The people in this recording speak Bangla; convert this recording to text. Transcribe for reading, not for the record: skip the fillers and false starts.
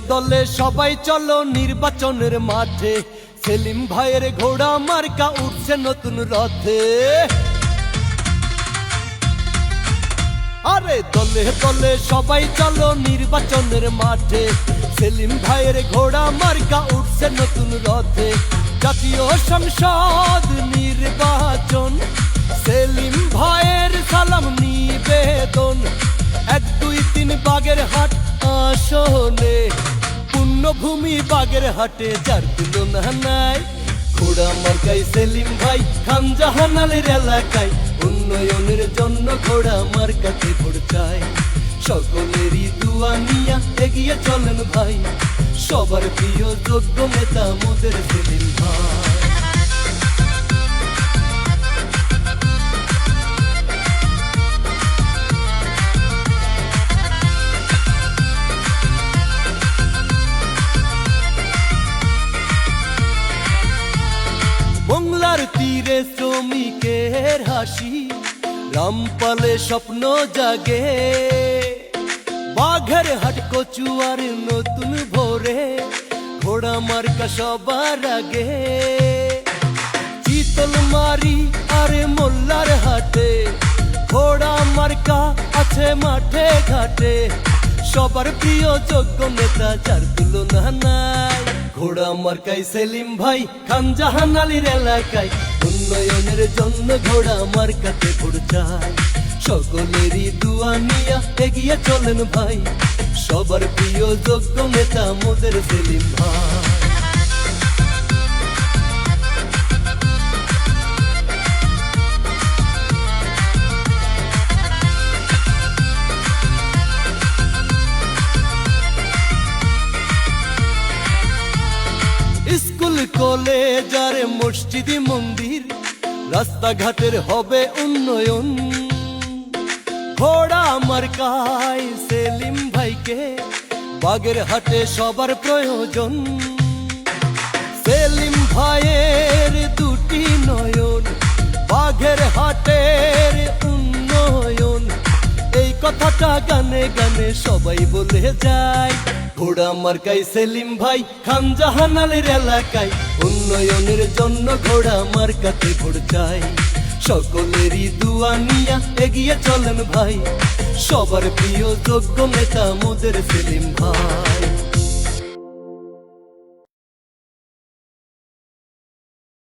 দলে সবাই চলো নির্বাচনের মাঠে, সেলিম ভাইয়ের ঘোড়া মার্কা উঠছে নতুন রথে। আরে দলে দলে সবাই চলো নির্বাচনের মাঠে, সেলিম ভাইয়ের ঘোড়া মার্কা উঠছে নতুন রথে। জাতীয় সংসদ নির্বাচন, সেলিম ভাইয়ের সালাম নিবেদন। 1, 2, 3 বাগেরহাট আসনে, পুণ্যভূমি বাগেরহাটে যার তুলনা নাই। ঘোড়া মার্কায় সেলিম ভাই খানজাহানালের এলাকায়, উন্নয়নের জন্য ঘোড়া মার্কাতে ভোট চাই। সকলেরই দুয়া নিয়া এগিয়ে চলেন ভাই, সবার প্রিয় যোগ্য নেতা মোদের সেলিম ভাই। মংলার তীরে শ্রমিকের হাসি, রামপালে স্বপ্ন জাগে। বাঘেরহাট কচুয়ার নতুন ভোরে, ঘোড়া মার্কা সবার আগে। চিতলমারি আর মোল্লার হাটে, ঘোড়া মার্কা আছে মাঠে ঘাটে। সবার প্রিয় যোগ্য নেতা যার তুলনা নাই। ঘোড়া মার্কায় সেলিম ভাই খানজাহানালির এলাকায়, উন্নয়নের জন্য ঘোড়া মার্কাতে ভোট চাই। সকলেরই দুয়া নিয়া এগিয়ে চলেন ভাই, সবার প্রিয় যোগ্য নেতা মোদের সেলিম ভাই। স্কুল কলেজ আর মসজিদ মন্দির, রাস্তাঘাটের হবে উন্নয়ন। ঘোড়া মার্কায় সেলিম ভাইকে বাগেরহাটে সবার প্রয়োজন। সেলিম ভাইয়ের দুটি নয়ন, বাগেরহাটের উন্নয়ন। এই কথাটা গানে গানে সবাই বলে যায়। ঘোড়া মার্কায় সেলিম ভাই খানজাহানালের এলাকায়, উন্নয়নের জন্য ঘোড়া মার্কাতে ভোট চাই। সকলেরই দুয়া নিয়া এগিয়ে চলেন ভাই, সবার প্রিয় যোগ্য নেতা মোদের সেলিম ভাই।